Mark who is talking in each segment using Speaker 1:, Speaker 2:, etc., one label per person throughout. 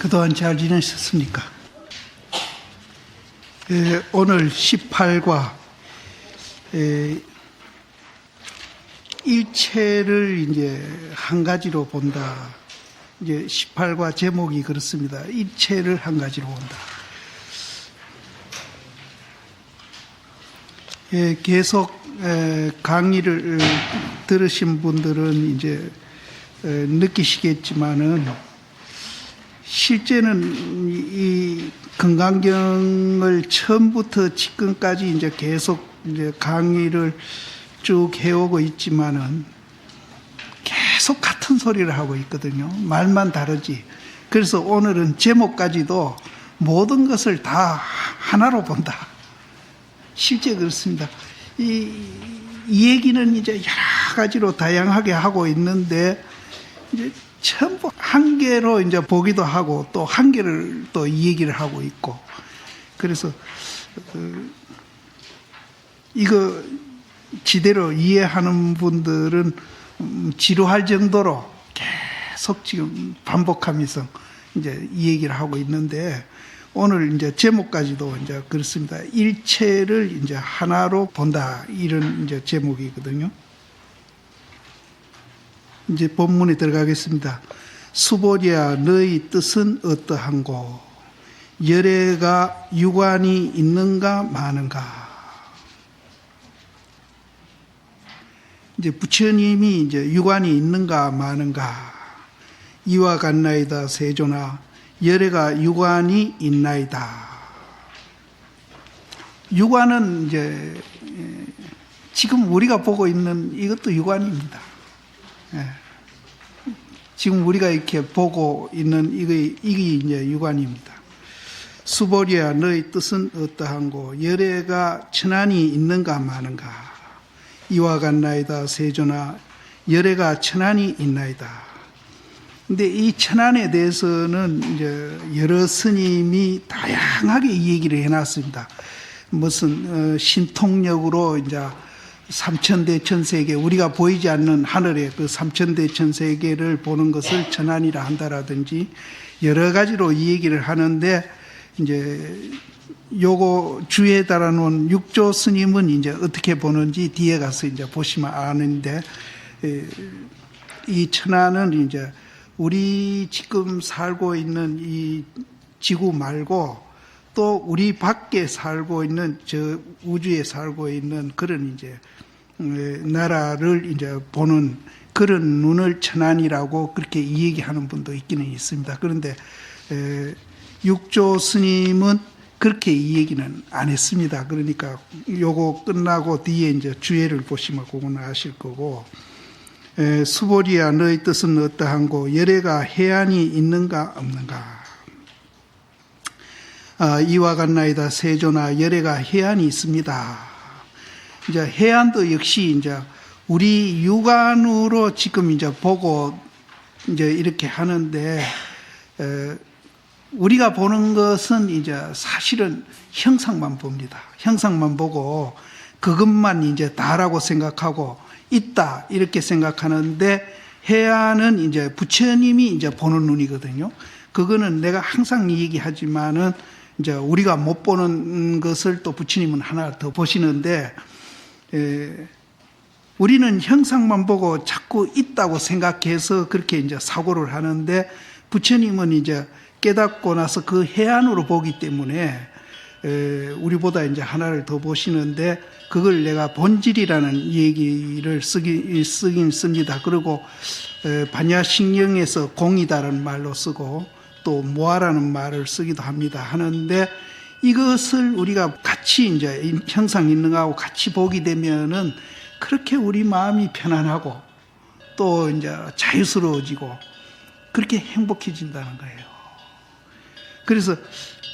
Speaker 1: 그동안 잘 지내셨습니까? 오늘 18과 일체를 이제 한 가지로 본다. 이제 18과 제목이 그렇습니다. 일체를 한 가지로 본다. 계속 강의를 들으신 분들은 이제 느끼시겠지만은 실제는 이 건강경을 처음부터 지금까지 이제 계속 이제 강의를 쭉 해오고 있지만은 계속 같은 소리를 하고 있거든요. 말만 다르지. 그래서 오늘은 제목까지도 모든 것을 다 하나로 본다. 실제 그렇습니다. 이 얘기는 이제 여러 가지로 다양하게 하고 있는데 이제 전부 한 개로 이제 보기도 하고 또 한 개를 또 이 얘기를 하고 있고 그래서 이거 지대로 이해하는 분들은 지루할 정도로 계속 지금 반복하면서 이제 이 얘기를 하고 있는데 오늘 이제 제목까지도 이제 그렇습니다. 일체를 이제 하나로 본다 이런 이제 제목이거든요. 이제 본문에 들어가겠습니다. 수보리야 너희 뜻은 어떠한고 열애가 유관이 있는가 마는가. 이제 부처님이 이제 유관이 있는가 마는가. 이와 같나이다 세존아 열애가 유관이 있나이다. 유관은 이제 지금 우리가 보고 있는 이것도 유관입니다. 지금 우리가 이렇게 보고 있는 이게 이제 유관입니다. 수보리야 너희 뜻은 어떠한고 열애가 천안이 있는가 마는가. 이와 같나이다 세존아 열애가 천안이 있나이다. 근데 이 천안에 대해서는 이제 여러 스님이 다양하게 이 얘기를 해놨습니다. 무슨 신통력으로 이제 삼천대천세계 우리가 보이지 않는 하늘의 그 삼천대천세계를 보는 것을 천안이라 한다라든지 여러 가지로 이 얘기를 하는데 이제 요거 주에 달아놓은 육조 스님은 이제 어떻게 보는지 뒤에 가서 이제 보시면 아는데 이 천안은 이제 우리 지금 살고 있는 이 지구 말고 또 우리 밖에 살고 있는 저 우주에 살고 있는 그런 이제 나라를 이제 보는 그런 눈을 천안이라고 그렇게 얘기하는 분도 있기는 있습니다. 그런데 육조 스님은 그렇게 이 얘기는 안 했습니다. 그러니까 요거 끝나고 뒤에 이제 주예를 보시면 그거는 아실 거고 수보리야 너희 뜻은 어떠한고 열애가 해안이 있는가 없는가. 이와 같나이다 세존아 열애가 해안이 있습니다. 이제 해안도 역시 이제 우리 육안으로 지금 이제 보고 이제 이렇게 하는데 우리가 보는 것은 이제 사실은 형상만 봅니다. 형상만 보고 그것만 이제 다라고 생각하고 있다 이렇게 생각하는데 해안은 이제 부처님이 이제 보는 눈이거든요. 그거는 내가 항상 얘기하지만은 이제 우리가 못 보는 것을 또 부처님은 하나 더 보시는데 우리는 형상만 보고 자꾸 있다고 생각해서 그렇게 이제 사고를 하는데 부처님은 이제 깨닫고 나서 그 해안으로 보기 때문에 우리보다 이제 하나를 더 보시는데 그걸 내가 본질이라는 얘기를 쓰긴 씁니다. 그리고 반야신경에서 공이다라는 말로 쓰고 또 모아라는 말을 쓰기도 합니다. 하는데 이것을 우리가 같이 이제 형상 있는 거하고 같이 보게 되면은 그렇게 우리 마음이 편안하고 또 이제 자유스러워지고 그렇게 행복해진다는 거예요. 그래서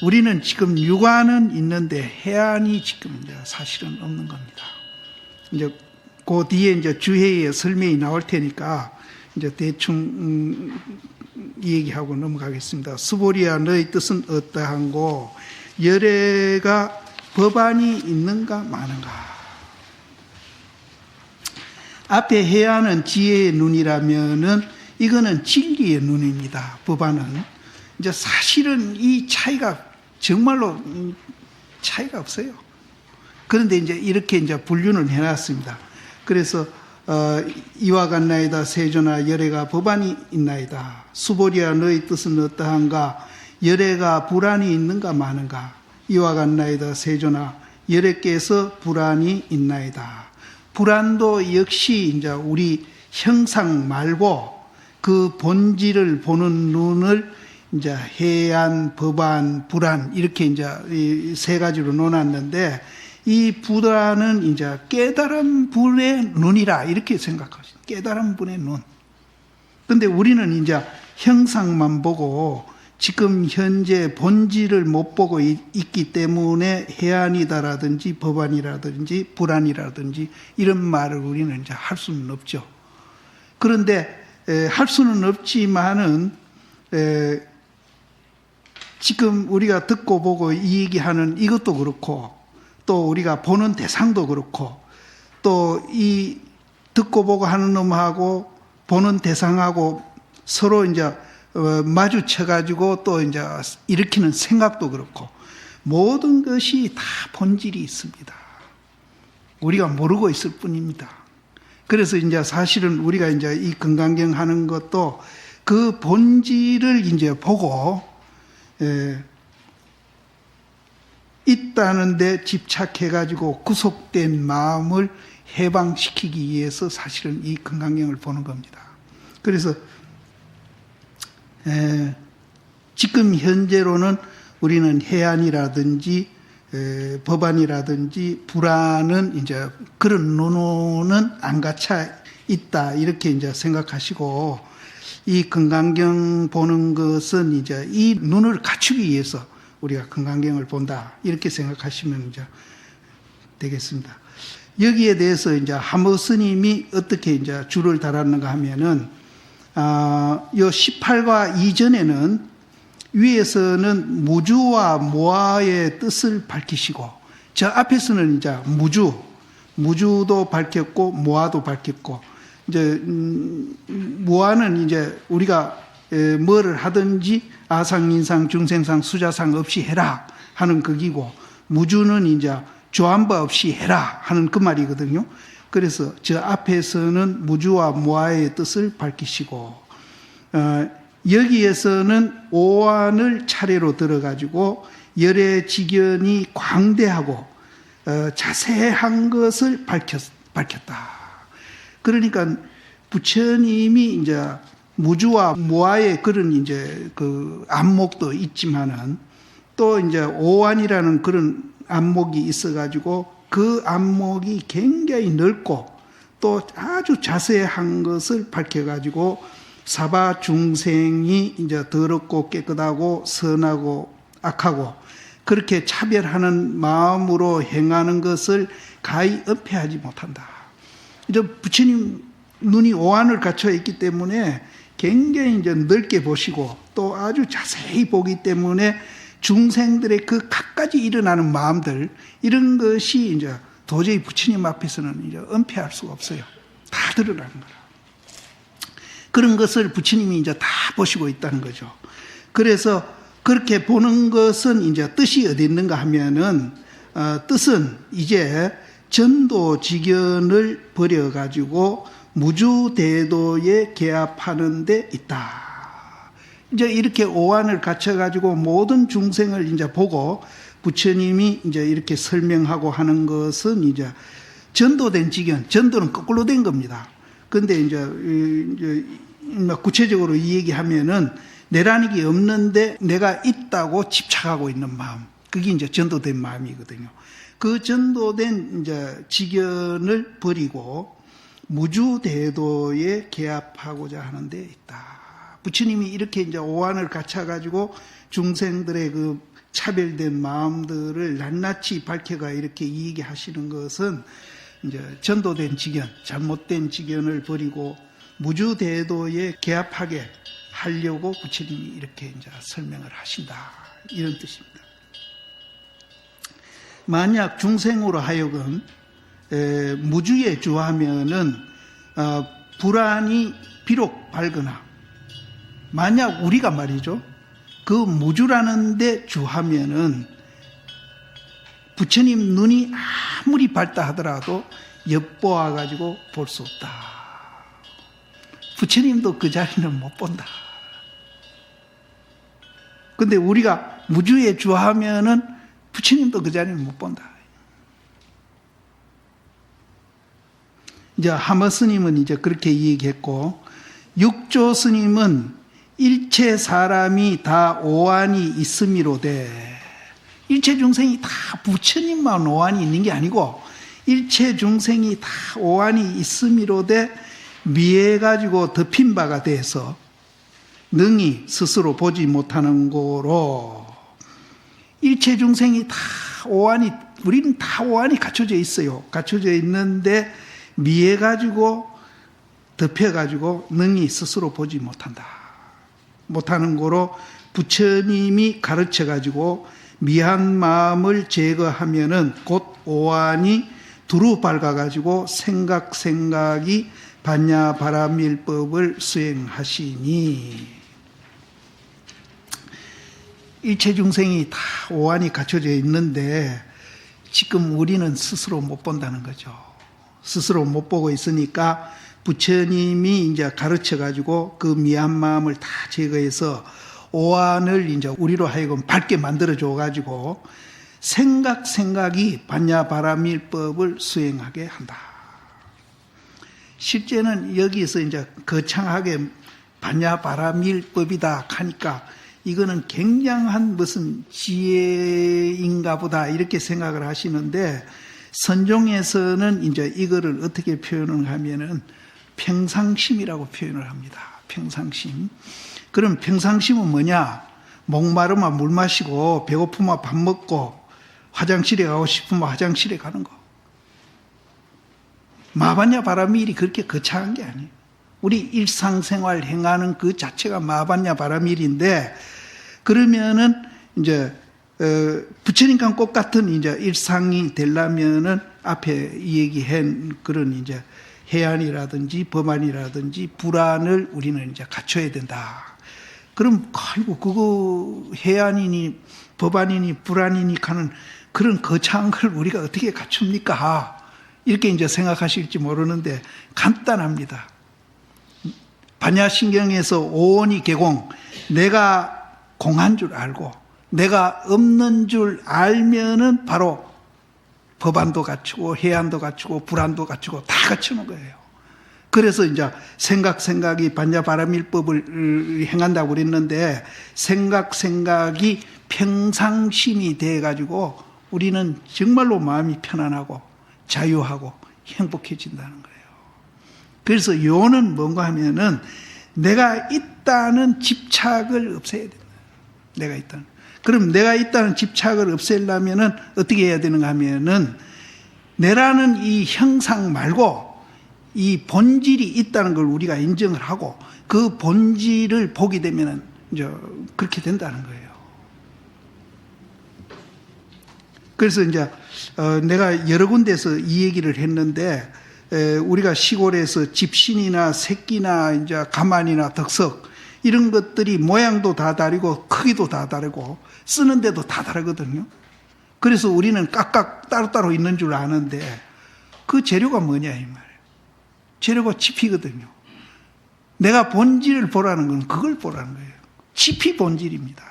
Speaker 1: 우리는 지금 육안은 있는데 해안이 지금 이제 사실은 없는 겁니다. 이제 그 뒤에 이제 주회의 설명이 나올 테니까 이제 대충 얘기하고 넘어가겠습니다. 수보리야 너희 뜻은 어떠한고 열애가 법안이 있는가 마는가. 앞에 해안은 지혜의 눈이라면은 이거는 진리의 눈입니다. 법안은 이제 사실은 이 차이가 정말로 차이가 없어요. 그런데 이제 이렇게 이제 분류를 해놨습니다. 그래서 이와 같나이다 세조나 열애가 법안이 있나이다. 수보리야 너희 뜻은 어떠한가? 열애가 불안이 있는가 마는가? 이와 같나이다 세조나 열애께서 불안이 있나이다. 불안도 역시 이제 우리 형상 말고 그 본질을 보는 눈을 이제 해안, 법안, 불안 이렇게 이제 이 세 가지로 놓았는데 이 불안은 이제 깨달은 분의 눈이라 이렇게 생각하시죠. 깨달은 분의 눈. 근데 우리는 이제 형상만 보고 지금 현재 본질을 못 보고 있기 때문에 해안이다라든지 법안이라든지 불안이라든지 이런 말을 우리는 이제 할 수는 없죠. 그런데 할 수는 없지만은 지금 우리가 듣고 보고 이 얘기하는 이것도 그렇고 또 우리가 보는 대상도 그렇고 또 이 듣고 보고 하는 놈하고 보는 대상하고 서로 이제 마주쳐가지고 또 이제 일으키는 생각도 그렇고 모든 것이 다 본질이 있습니다. 우리가 모르고 있을 뿐입니다. 그래서 이제 사실은 우리가 이제 이 건강경 하는 것도 그 본질을 이제 보고 있다는데 집착해가지고 구속된 마음을 해방시키기 위해서 사실은 이 건강경을 보는 겁니다. 그래서 지금 현재로는 우리는 해안이라든지 법안이라든지 불안은 이제 그런 눈은 안 갇혀 있다 이렇게 이제 생각하시고 이 건강경 보는 것은 이제 이 눈을 갖추기 위해서 우리가 건강경을 본다 이렇게 생각하시면 이제 되겠습니다. 여기에 대해서 이제 하모 스님이 어떻게 이제 줄을 달았는가 하면은 요 18과 이전에는 위에서는 무주와 모아의 뜻을 밝히시고 저 앞에서는 이제 무주도 밝혔고 모아도 밝혔고 이제 모아는 이제 우리가 뭐를 하든지 아상, 인상, 중생상, 수자상 없이 해라 하는 거기고 무주는 이제 조한바 없이 해라 하는 그 말이거든요. 그래서 저 앞에서는 무주와 모아의 뜻을 밝히시고 여기에서는 오한을 차례로 들어가지고 열의 직연이 광대하고 자세한 것을 밝혔다. 그러니까 부처님이 이제 무주와 모아의 그런 이제 그 안목도 있지만은 또 이제 오한이라는 그런 안목이 있어가지고 그 안목이 굉장히 넓고 또 아주 자세한 것을 밝혀가지고 사바 중생이 이제 더럽고 깨끗하고 선하고 악하고 그렇게 차별하는 마음으로 행하는 것을 가히 은폐하지 못한다. 이제 부처님 눈이 오한을 갖춰 있기 때문에 굉장히 이제 넓게 보시고 또 아주 자세히 보기 때문에 중생들의 그 갖가지 일어나는 마음들 이런 것이 이제 도저히 부처님 앞에서는 이제 은폐할 수가 없어요. 다 드러나는 거라. 그런 것을 부처님이 이제 다 보시고 있다는 거죠. 그래서 그렇게 보는 것은 이제 뜻이 어디 있는가 하면은 뜻은 이제 전도직연을 버려가지고 무주대도에 개합하는 데 있다. 이제 이렇게 오한을 갖춰가지고 모든 중생을 이제 보고 부처님이 이제 이렇게 설명하고 하는 것은 이제 전도된 직연, 전도는 거꾸로 된 겁니다. 근데 이제 구체적으로 이 얘기하면은 내라는 게 없는데 내가 있다고 집착하고 있는 마음. 그게 이제 전도된 마음이거든요. 그 전도된 이제 직연을 버리고 무주대도에 개합하고자 하는 데 있다. 부처님이 이렇게 이제 오한을 갖춰가지고 중생들의 그 차별된 마음들을 낱낱이 밝혀가 이렇게 얘기하시는 것은 이제 전도된 직연, 잘못된 직연을 버리고 무주대도에 개합하게 하려고 부처님이 이렇게 이제 설명을 하신다. 이런 뜻입니다. 만약 중생으로 하여금 무주에 주하면은 불안이 비록 밝으나 만약 우리가 말이죠. 그 무주라는 데 주하면은 부처님 눈이 아무리 밝다 하더라도 엿보아 가지고 볼 수 없다. 부처님도 그 자리는 못 본다. 근데 우리가 무주에 주하면은 부처님도 그 자리는 못 본다. 이제 하머 스님은 이제 그렇게 얘기했고, 육조 스님은 일체 사람이 다 오한이 있음이로되, 일체 중생이 다 부처님만 오한이 있는 게 아니고 일체 중생이 다 오한이 있음이로되 미해가지고 덮인 바가 돼서 능히 스스로 보지 못하는 거로, 일체 중생이 다 오한이, 우리는 다 오한이 갖춰져 있어요. 갖춰져 있는데 미해가지고 덮여가지고 능히 스스로 보지 못한다. 못하는 거로 부처님이 가르쳐가지고 미한 마음을 제거하면은 곧 오한이 두루 밝아가지고 생각이 반야바라밀법을 수행하시니, 일체 중생이 다 오한이 갖춰져 있는데 지금 우리는 스스로 못 본다는 거죠. 스스로 못 보고 있으니까 부처님이 이제 가르쳐가지고 그 미한 마음을 다 제거해서 오한을 이제 우리로 하여금 밝게 만들어줘가지고 생각이 반야바라밀법을 수행하게 한다. 실제는 여기서 이제 거창하게 반야바라밀법이다 하니까 이거는 굉장한 무슨 지혜인가 보다 이렇게 생각을 하시는데, 선종에서는 이제 이거를 어떻게 표현을 하면은 평상심이라고 표현을 합니다. 평상심. 그럼 평상심은 뭐냐? 목마르면 물 마시고 배고프면 밥 먹고 화장실에 가고 싶으면 화장실에 가는 거. 마반야바라밀이 그렇게 거창한 게 아니에요. 우리 일상생활 행하는 그 자체가 마반야바라밀인데, 그러면은 이제 부처님과 똑같은 이제 일상이 되려면은 앞에 얘기한 그런 이제 해안이라든지 법안이라든지 불안을 우리는 이제 갖춰야 된다. 그럼 아이고 그거 해안이니 법안이니 불안이니 하는 그런 거창한 걸 우리가 어떻게 갖춥니까? 이렇게 이제 생각하실지 모르는데 간단합니다. 반야신경에서 오온이 개공, 내가 공한 줄 알고 내가 없는 줄 알면은 바로 법안도 갖추고 해안도 갖추고 불안도 갖추고 다 갖추는 거예요. 그래서 이제 생각이 반야바라밀법을 행한다고 그랬는데, 생각이 평상심이 돼가지고 우리는 정말로 마음이 편안하고 자유하고 행복해진다는 거예요. 그래서 요는 뭔가 하면은 내가 있다는 집착을 없애야 된다. 내가 있다는. 그럼 내가 있다는 집착을 없애려면은 어떻게 해야 되는가 하면은, 내라는 이 형상 말고 이 본질이 있다는 걸 우리가 인정을 하고 그 본질을 보게 되면은 이제 그렇게 된다는 거예요. 그래서 이제 내가 여러 군데서 이 얘기를 했는데, 우리가 시골에서 집신이나 새끼나 이제 가만이나 덕석 이런 것들이 모양도 다 다르고 크기도 다 다르고 쓰는 데도 다 다르거든요. 그래서 우리는 각각 따로따로 있는 줄 아는데 그 재료가 뭐냐 이 말이에요. 재료가 칩이거든요. 내가 본질을 보라는 건 그걸 보라는 거예요. 칩이 본질입니다.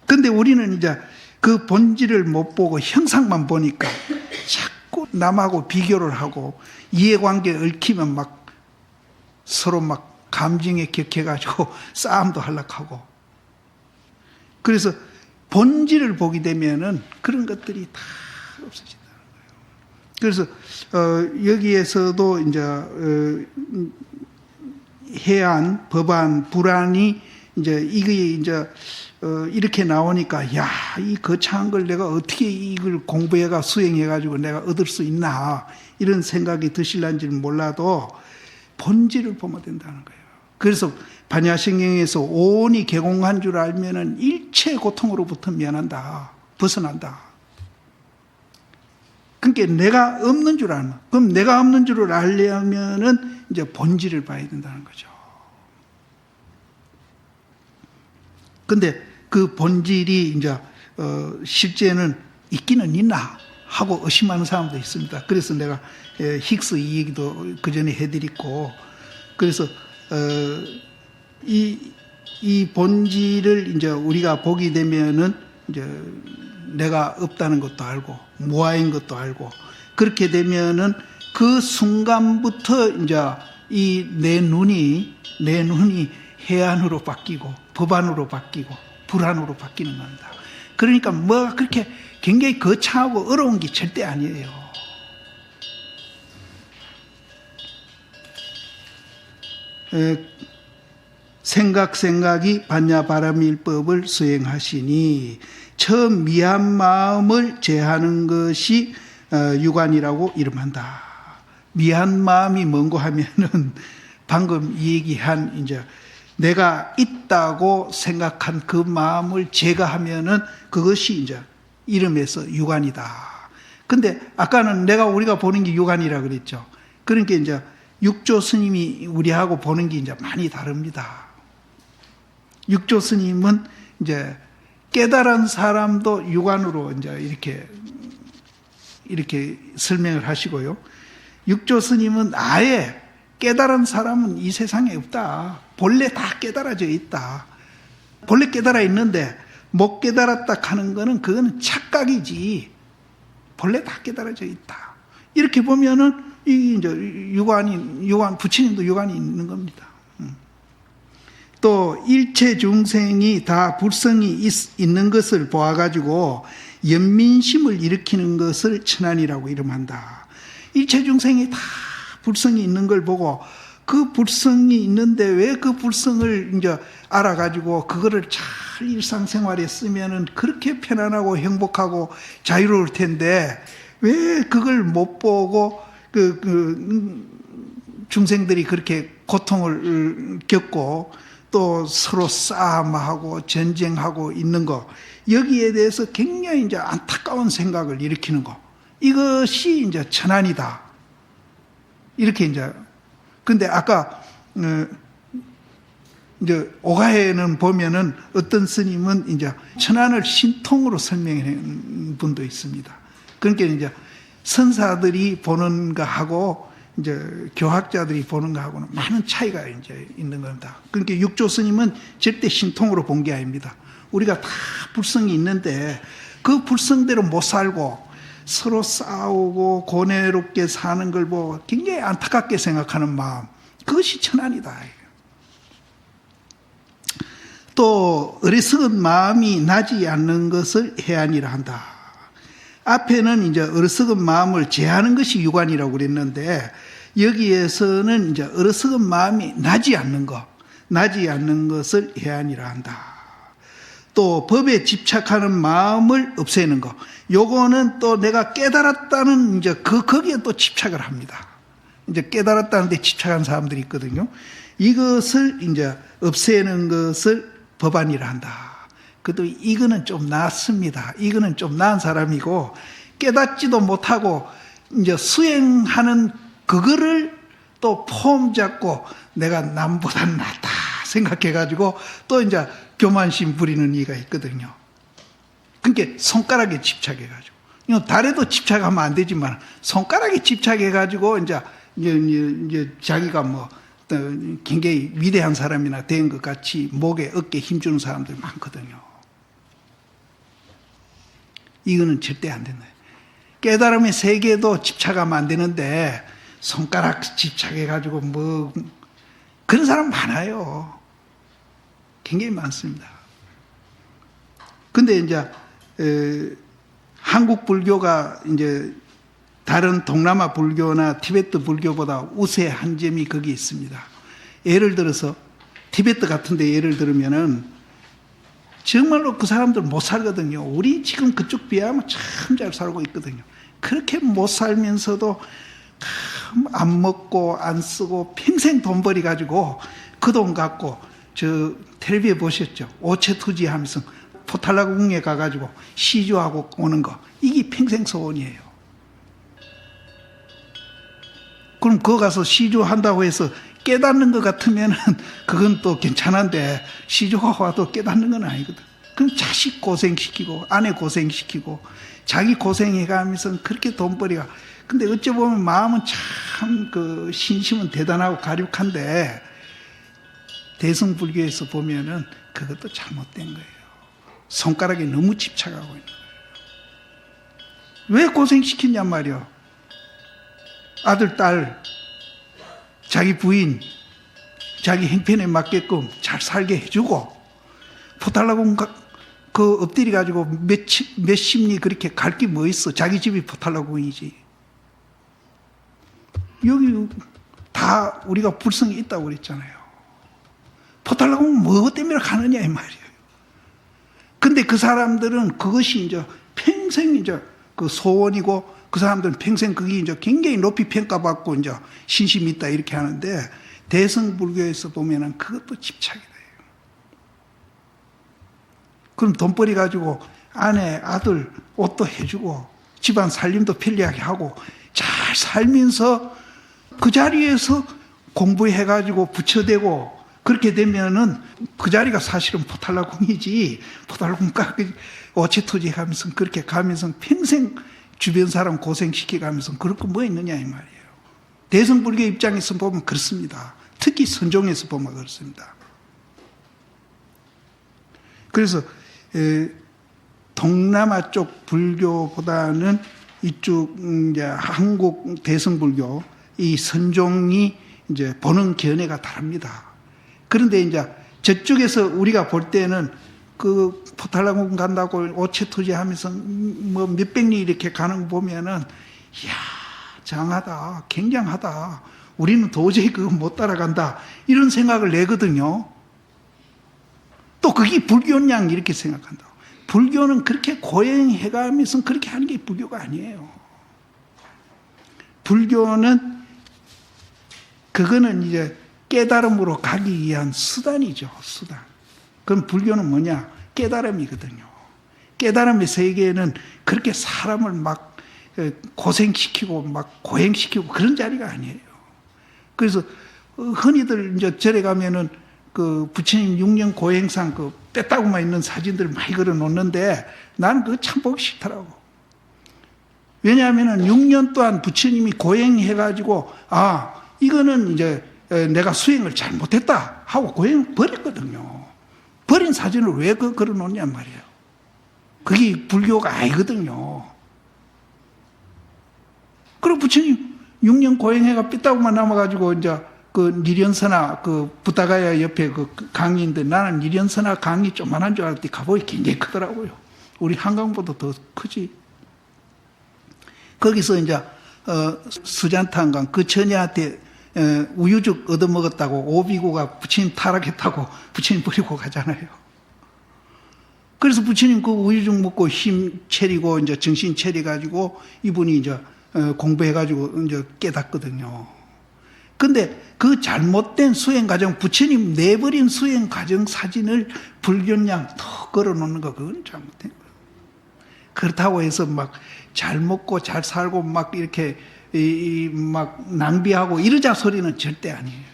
Speaker 1: 근데 우리는 이제 그 본질을 못 보고 형상만 보니까 자꾸 남하고 비교를 하고 이해관계에 얽히면 막 서로 막 감정에 격해가지고 싸움도 하려고. 그래서 본질을 보게 되면은 그런 것들이 다 없어진다는 거예요. 그래서 여기에서도 이제 해안, 법안, 불안이 이제 이게 이제 이렇게 나오니까 야, 이 거창한 걸 내가 어떻게 이걸 공부해가 수행해가지고 내가 얻을 수 있나 이런 생각이 드실런지는 몰라도 본질을 보면 된다는 거예요. 그래서 반야신경에서 오온이 개공한 줄 알면은 일체 고통으로부터 면한다, 벗어난다. 그러니까 내가 없는 줄 알면, 그럼 내가 없는 줄을 알려면은 이제 본질을 봐야 된다는 거죠. 근데 그 본질이 이제 실제는 있기는 있나 하고 의심하는 사람도 있습니다. 그래서 내가 힉스 이 얘기도 그 전에 해드렸고, 그래서 이 본질을 이제 우리가 보게 되면은 이제 내가 없다는 것도 알고 무아인 것도 알고, 그렇게 되면은 그 순간부터 이제 이 내 눈이 해안으로 바뀌고 법안으로 바뀌고 불안으로 바뀌는 겁니다. 그러니까 뭐가 그렇게 굉장히 거창하고 어려운 게 절대 아니에요. 생각이 반야바라밀법을 수행하시니 처음 미한 마음을 제하는 것이 유관이라고 이름한다. 미한 마음이 뭔고 하면은 방금 얘기한 이제 내가 있다고 생각한 그 마음을 제거하면은 그것이 이제 이름에서 유관이다. 근데 아까는 우리가 보는 게 유관이라 그랬죠. 그러니까 이제 육조 스님이 우리하고 보는 게 이제 많이 다릅니다. 육조 스님은 이제 깨달은 사람도 유관으로 이제 이렇게 설명을 하시고요. 육조 스님은 아예 깨달은 사람은 이 세상에 없다. 본래 다 깨달아져 있다. 본래 깨달아 있는데 못 깨달았다 하는 거는 그거는 착각이지. 본래 다 깨달아져 있다. 이렇게 보면은 이 이제 유관 부처님도 유관이 있는 겁니다. 또 일체 중생이 다 불성이 있는 것을 보아가지고 연민심을 일으키는 것을 천안이라고 이름한다. 일체 중생이 다 불성이 있는 걸 보고 그 불성이 있는데 왜 그 불성을 이제 알아가지고 그거를 잘 일상생활에 쓰면은 그렇게 편안하고 행복하고 자유로울 텐데 왜 그걸 못 보고 중생들이 그렇게 고통을 겪고 또 서로 싸움하고 전쟁하고 있는 거, 여기에 대해서 굉장히 이제 안타까운 생각을 일으키는 거, 이것이 이제 천안이다. 이렇게 이제, 근데 아까 이제 오가에는 보면은 어떤 스님은 이제 천안을 신통으로 설명하는 분도 있습니다. 그러니까 이제 선사들이 보는 거하고 이제 교학자들이 보는 거하고는 많은 차이가 이제 있는 겁니다. 그러니까 육조 스님은 절대 신통으로 본 게 아닙니다. 우리가 다 불성이 있는데 그 불성대로 못 살고 서로 싸우고 고뇌롭게 사는 걸 보고 굉장히 안타깝게 생각하는 마음, 그것이 천안이다. 또 어리석은 마음이 나지 않는 것을 해안이라 한다. 앞에는 이제 어리석은 마음을 제하는 것이 유관이라고 그랬는데 여기에서는 이제 어리석은 마음이 나지 않는 것을 해안이라 한다. 또 법에 집착하는 마음을 없애는 것, 요거는 또 내가 깨달았다는 이제 거기에 또 집착을 합니다. 이제 깨달았다는 데 집착한 사람들이 있거든요. 이것을 이제 없애는 것을 법안이라 한다. 그래도 이거는 좀 낫습니다. 이거는 좀 나은 사람이고, 깨닫지도 못하고 이제 수행하는 그거를 또 폼 잡고 내가 남보다 낫다 생각해가지고 또 이제 교만심 부리는 이가 있거든요. 그러니까 손가락에 집착해가지고, 달에도 집착하면 안 되지만 손가락에 집착해가지고 이제 자기가 뭐 굉장히 위대한 사람이나 된 것 같이 목에 어깨에 힘주는 사람들 많거든요. 이거는 절대 안 된다. 깨달음의 세계도 집착하면 안 되는데 손가락 집착해가지고 뭐 그런 사람 많아요. 굉장히 많습니다. 근데 이제 한국 불교가 이제 다른 동남아 불교나 티베트 불교보다 우세한 점이 거기 있습니다. 예를 들어서 티베트 같은 데 예를 들면은 정말로 그 사람들 못 살거든요. 우리 지금 그쪽 비하면 참 잘 살고 있거든요. 그렇게 못 살면서도 안 먹고 안 쓰고 평생 돈 벌이 가지고 그 돈 갖고 저 텔레비에 보셨죠? 오체투지 하면서 포탈라궁에 가가지고 시주하고 오는 거, 이게 평생 소원이에요. 그럼 그거 가서 시주한다고 해서 깨닫는 것 같으면은 그건 또 괜찮은데 시조가 와도 깨닫는 건 아니거든. 그럼 자식 고생시키고 아내 고생시키고 자기 고생해가면서 그렇게 돈벌이가. 근데 어찌 보면 마음은 참 그 신심은 대단하고 가륙한데 대승불교에서 보면은 그것도 잘못된 거예요. 손가락에 너무 집착하고 있는 거예요. 왜 고생시키냔 말이야. 아들, 딸, 자기 부인, 자기 형편에 맞게끔 잘 살게 해주고, 포탈라군 그 엎드려 가지고 몇십 리 그렇게 갈 게 뭐 있어. 자기 집이 포탈라군이지. 여기 다 우리가 불성이 있다고 그랬잖아요. 포탈라군 뭐 때문에 가느냐 이 말이에요. 근데 그 사람들은 그것이 이제 평생 이제 그 소원이고 그 사람들은 평생 그게 이제 굉장히 높이 평가받고 이제 신심이 있다 이렇게 하는데 대승불교에서 보면은 그것도 집착이 돼요. 그럼 돈벌이 가지고 아내, 아들 옷도 해주고 집안 살림도 편리하게 하고 잘 살면서 그 자리에서 공부해가지고 부처되고 그렇게 되면은 그 자리가 사실은 포탈라궁이지. 포탈라궁가 어체토지 하면서 그렇게 가면서 평생 주변 사람 고생시켜가면서 그럴 거 뭐 있느냐 이 말이에요. 대승불교 입장에서 보면 그렇습니다. 특히 선종에서 보면 그렇습니다. 그래서 동남아 쪽 불교보다는 이쪽 이제 한국 대승불교 이 선종이 이제 보는 견해가 다릅니다. 그런데 이제 저쪽에서 우리가 볼 때는 그 포탈라궁 간다고 오체토지 하면서 뭐 몇백 리 이렇게 가는 거 보면은 이야 장하다, 굉장하다. 우리는 도저히 그거 못 따라간다. 이런 생각을 내거든요. 또 그게 불교냐 이렇게 생각한다. 불교는 그렇게 고행해가면서 그렇게 하는 게 불교가 아니에요. 불교는 그거는 이제 깨달음으로 가기 위한 수단이죠. 수단. 그럼 불교는 뭐냐? 깨달음이거든요. 깨달음의 세계에는 그렇게 사람을 막 고생시키고 막 고행시키고 그런 자리가 아니에요. 그래서 흔히들 이제 절에 가면은 그 부처님 6년 고행상 그 뺐다고만 있는 사진들 많이 걸어 놓는데 나는 그거 참 보기 싫더라고. 왜냐하면은 6년 동안 부처님이 고행해가지고 이거는 이제 내가 수행을 잘못했다 하고 고행 버렸거든요. 버린 사진을 왜 걸어 놓냐 말이에요. 그게 불교가 아니거든요. 그리고 부처님 6년 고행해가 삐따구만 남아가지고 이제 그 니련선화 그 부다가야 옆에 그 강인데 나는 니련선화 강이 조만한 줄 알았더니 가보이 굉장히 크더라고요. 우리 한강보다 더 크지. 거기서 이제 수잔탄강 그 처녀한테 우유죽 얻어먹었다고 오비구가 부처님 타락했다고 부처님 버리고 가잖아요. 그래서 부처님 그 우유죽 먹고 힘 차리고 이제 정신 차려가지고 이분이 이제 공부해가지고 이제 깨닫거든요. 근데 그 잘못된 수행 과정, 부처님 내버린 수행 과정 사진을 불견량 더 걸어 놓는 거, 그건 잘못된 거예요. 그렇다고 해서 막 잘 먹고 잘 살고 막 이렇게 막 낭비하고 이러자 소리는 절대 아니에요.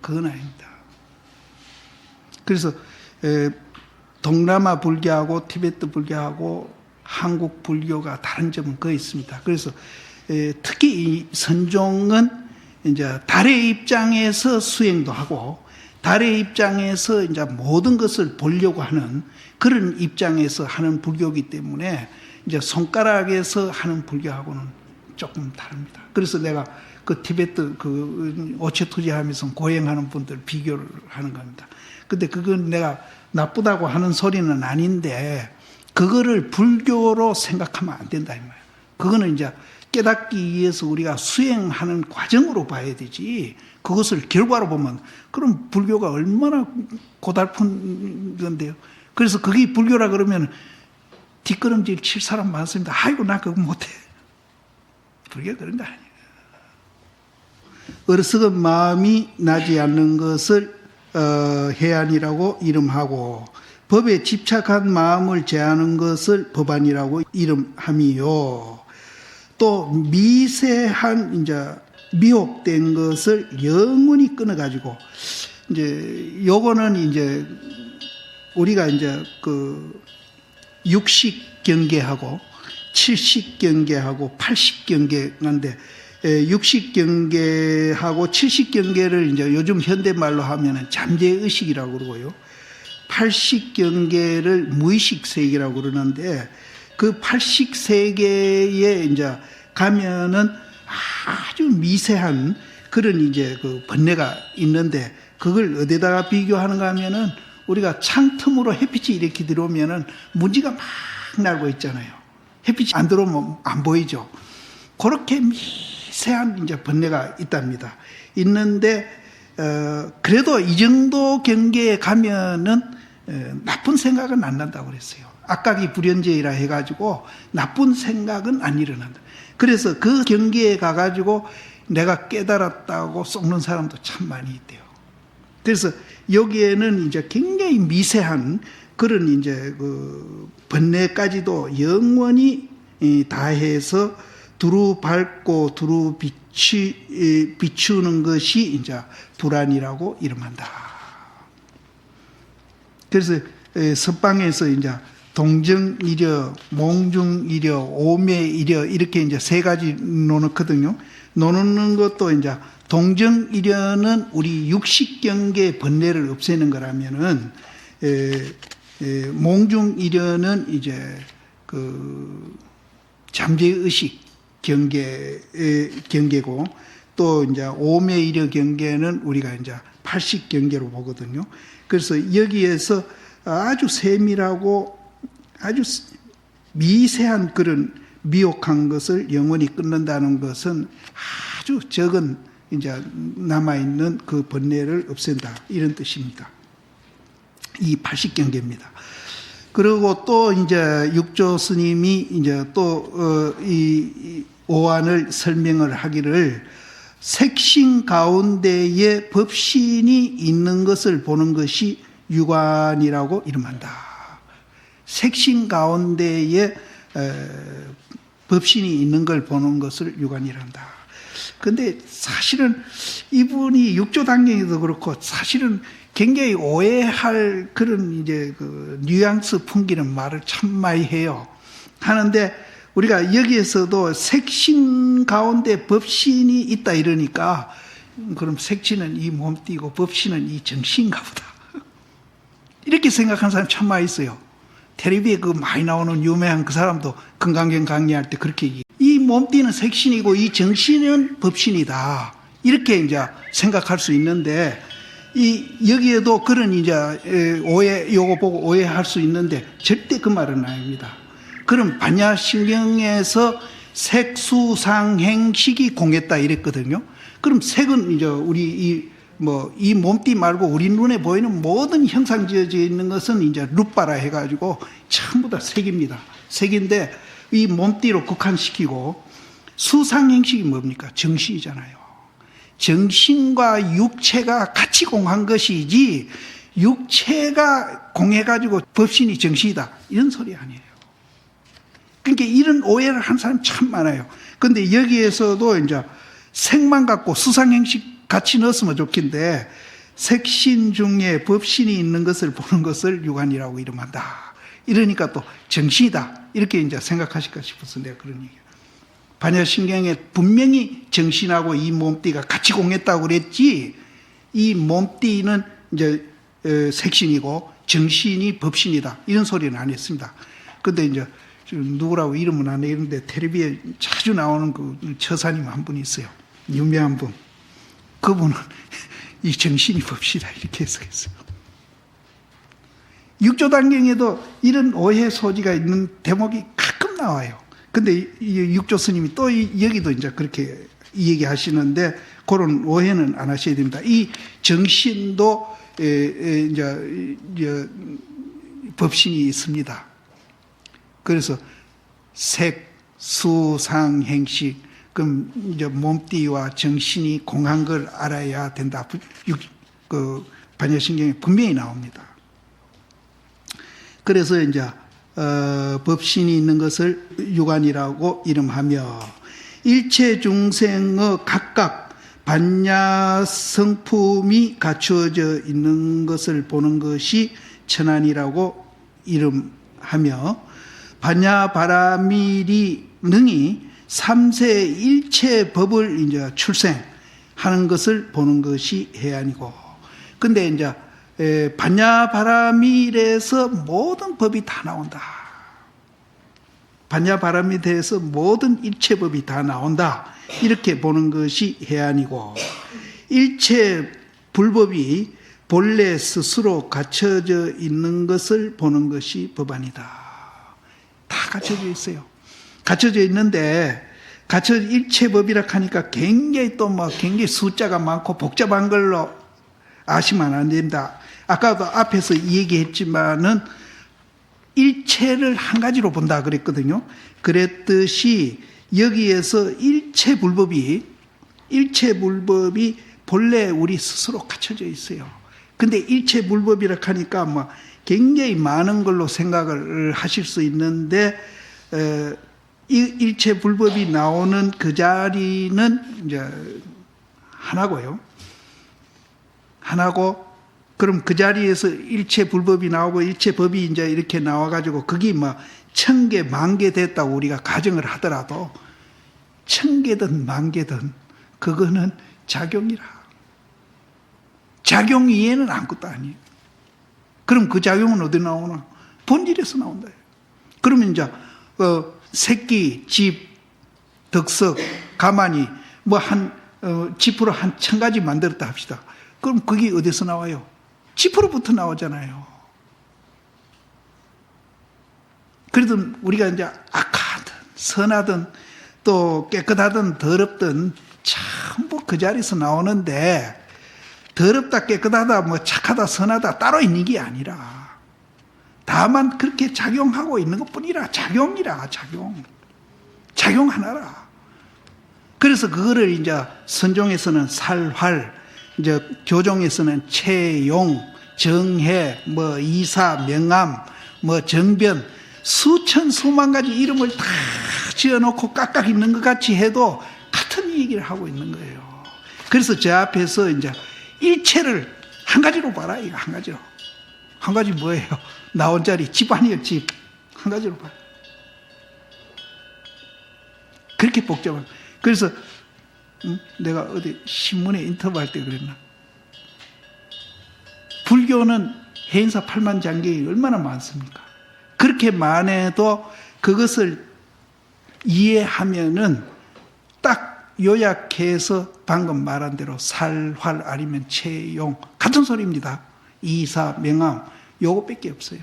Speaker 1: 그건 아닙니다. 그래서 동남아 불교하고 티베트 불교하고 한국 불교가 다른 점은 거의 있습니다. 그래서 특히 이 선종은 이제 달의 입장에서 수행도 하고 달의 입장에서 이제 모든 것을 보려고 하는 그런 입장에서 하는 불교이기 때문에 이제 손가락에서 하는 불교하고는 조금 다릅니다. 그래서 내가 그 티베트 그 오체토지 하면서 고행하는 분들 비교를 하는 겁니다. 근데 그건 내가 나쁘다고 하는 소리는 아닌데 그거를 불교로 생각하면 안 된다 이 말이에요. 그거는 이제 깨닫기 위해서 우리가 수행하는 과정으로 봐야 되지 그것을 결과로 보면 그럼 불교가 얼마나 고달픈 건데요. 그래서 그게 불교라 그러면 뒷걸음질 칠 사람 많습니다. 아이고 나 그거 못해. 불교가 그런 거 아니에요. 어리석은 마음이 나지 않는 것을 해안이라고 이름하고 법에 집착한 마음을 제하는 것을 법안이라고 이름함이요. 또 미세한 이제 미혹된 것을 영원히 끊어가지고, 이제, 요거는 이제, 우리가 이제 그, 60 경계하고, 70 경계하고, 80 경계인데, 60 경계하고 70 경계를 이제 요즘 현대말로 하면은 잠재의식이라고 그러고요. 80 경계를 무의식 세계라고 그러는데, 그 80 세계에 이제 가면은 아주 미세한 그런 이제 그 번뇌가 있는데, 그걸 어디다가 비교하는가 하면은 우리가 창틈으로 햇빛이 이렇게 들어오면은 먼지가 막 날고 있잖아요. 햇빛이 안 들어오면 안 보이죠. 그렇게 미세한 이제 번뇌가 있답니다. 있는데, 그래도 이 정도 경계에 가면은 나쁜 생각은 안 난다고 그랬어요. 악각이 불연제이라 해가지고 나쁜 생각은 안 일어난다. 그래서 그 경계에 가가지고 내가 깨달았다고 썩는 사람도 참 많이 있대요. 그래서 여기에는 이제 굉장히 미세한 그런 이제 그 번뇌까지도 영원히 다해서 두루 밟고 두루 비추는 것이 이제 불안이라고 이름한다. 그래서 서방에서 이제 동정이려, 몽중이려, 오매이려 이렇게 이제 세 가지 놓거든요. 놓는 것도 이제 동정이려는 우리 육식경계의 번뇌를 없애는 거라면은, 몽중이려는 이제 그 잠재의식 경계고, 또 이제 오매이려 경계는 우리가 이제 80 경계로 보거든요. 그래서 여기에서 아주 세밀하고 아주 미세한 그런 미혹한 것을 영원히 끊는다는 것은 아주 적은 이제 남아있는 그 번뇌를 없앤다. 이런 뜻입니다. 이 80 경계입니다. 그리고 또 이제 육조 스님이 이제 또 이 오안을 설명을 하기를, 색신 가운데에 법신이 있는 것을 보는 것이 유관이라고 이름한다. 색신 가운데에 법신이 있는 걸 보는 것을 유관이란다. 근데 사실은 이분이 육조단경에도 그렇고 사실은 굉장히 오해할 그런 이제 그 뉘앙스 풍기는 말을 참 많이 해요. 하는데 우리가 여기에서도 색신 가운데 법신이 있다 이러니까, 그럼 색신은 이 몸띠고 법신은 이 정신인가 보다. 이렇게 생각하는 사람 참 많이 있어요. 텔레비에 그 많이 나오는 유명한 그 사람도 건강경 강의할 때 그렇게 얘기해요. 이 몸띠는 색신이고 이 정신은 법신이다. 이렇게 이제 생각할 수 있는데, 여기에도 그런 이제 요거 보고 오해할 수 있는데 절대 그 말은 아닙니다. 그럼 반야신경에서 색수상행식이 공했다 이랬거든요. 그럼 색은 이제 우리 이 몸띠 말고 우리 눈에 보이는 모든 형상 지어져 있는 것은 이제 루빠라 해가지고 전부 다 색입니다. 색인데 이 몸띠로 국한시키고, 수상행식이 뭡니까? 정신이잖아요. 정신과 육체가 같이 공한 것이지, 육체가 공해가지고 법신이 정신이다. 이런 소리 아니에요. 그러니까 이런 오해를 한 사람 참 많아요. 근데 여기에서도 이제 색만 갖고 수상행식 같이 넣었으면 좋겠는데, 색신 중에 법신이 있는 것을 보는 것을 유관이라고 이름한다. 이러니까 또 정신이다. 이렇게 이제 생각하실까 싶어서 내가 그런 얘기예요. 반야신경에 분명히 정신하고 이 몸띠가 같이 공했다고 그랬지, 이 몸띠는 이제 색신이고 정신이 법신이다. 이런 소리는 안 했습니다. 근데 이제 누구라고 이름은 안 했는데 텔레비에 자주 나오는 그 처사님 한 분이 있어요. 유명한 분. 그분은 이 정신이 법시다 이렇게 해석했어요. 육조단경에도 이런 오해 소지가 있는 대목이 가끔 나와요. 근데 이 육조 스님이 또 여기도 이제 그렇게 얘기하시는데, 그런 오해는 안 하셔야 됩니다. 이 정신도 이제 법신이 있습니다. 그래서 색, 수, 상, 행식, 그럼 이제 몸띠와 정신이 공한 걸 알아야 된다. 그 반야신경에 분명히 나옵니다. 그래서 이제 법신이 있는 것을 유관이라고 이름하며, 일체 중생의 각각 반야 성품이 갖추어져 있는 것을 보는 것이 천안이라고 이름하며, 반야 바라밀이 능히 삼세 일체 법을 이제 출생하는 것을 보는 것이 해안이고, 근데 이제 반야 바라밀에서 모든 법이 다 나온다. 반야 바라밀에서 모든 일체 법이 다 나온다. 이렇게 보는 것이 해안이고, 일체 불법이 본래 스스로 갖춰져 있는 것을 보는 것이 법안이다. 다 갖춰져 있어요. 갖춰져 있는데, 일체법이라 하니까 굉장히 또 굉장히 숫자가 많고 복잡한 걸로 아시면 안 됩니다. 아까도 앞에서 얘기했지만은 일체를 한 가지로 본다 그랬거든요. 그랬듯이 여기에서 일체 불법이 본래 우리 스스로 갖춰져 있어요. 근데 일체 불법이라 하니까 굉장히 많은 걸로 생각을 하실 수 있는데, 이 일체 불법이 나오는 그 자리는 이제 하나고요. 하나고, 그럼 그 자리에서 일체 불법이 나오고 일체 법이 이제 이렇게 나와가지고 그게 1000개, 10,000개 됐다고 우리가 가정을 하더라도 1000개든 10,000개든 그거는 작용이라. 작용 이외에는 아무것도 아니에요. 그럼 그 작용은 어디 나오나? 본질에서 나온다. 그러면 이제 새끼, 집, 덕석, 가만히 지프로 한 1000가지 만들었다 합시다. 그럼 그게 어디서 나와요? 지프로부터 나오잖아요. 그래도 우리가 이제 악하든 선하든 또 깨끗하든 더럽든 전부 그 자리에서 나오는데, 더럽다 깨끗하다 착하다 선하다 따로 있는 게 아니라 다만 그렇게 작용하고 있는 것뿐이라. 작용이라. 작용 하나라. 그래서 그거를 이제 선종에서는 살활, 이제 교종에서는 채용, 정해, 이사, 명암, 정변, 수천 수만 가지 이름을 다 지어놓고 깍깍 있는 것 같이 해도 같은 얘기를 하고 있는 거예요. 그래서 제 앞에서 이제 일체를 한 가지로 봐라. 이거 한 가지로. 한 가지 뭐예요? 나 혼자리 집 아니에요. 집. 한 가지로 봐요. 그렇게 복잡한. 그래서 내가 어디 신문에 인터뷰할 때 그랬나? 불교는 해인사 8만 장경이 얼마나 많습니까? 그렇게 많아도 그것을 이해하면은 딱 요약해서 방금 말한 대로 살활 아니면 채용 같은 소리입니다. 이사, 명암 요거밖에 없어요.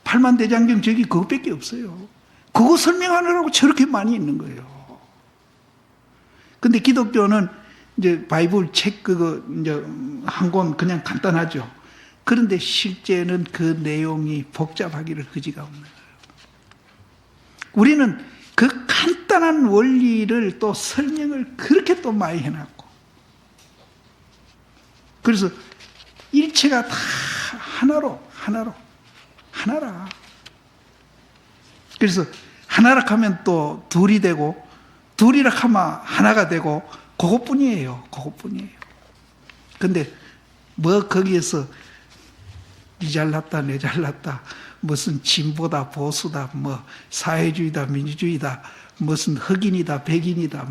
Speaker 1: 8만 대장경 저기 그거밖에 없어요. 그거 설명하느라고 저렇게 많이 있는 거예요. 근데 기독교는 이제 바이블 책 그거 이제 한 권 그냥 간단하죠. 그런데 실제는 그 내용이 복잡하기를 그지가 없는 거예요. 우리는 그 간단한 원리를 또 설명을 그렇게 또 많이 해놨고, 그래서 일체가 다 하나라. 그래서 하나라 하면 또 둘이 되고, 둘이라 하면 하나가 되고, 그것뿐이에요. 근데 거기에서 니 잘났다 내 잘났다 무슨 진보다 보수다 사회주의다 민주주의다 무슨 흑인이다 백인이다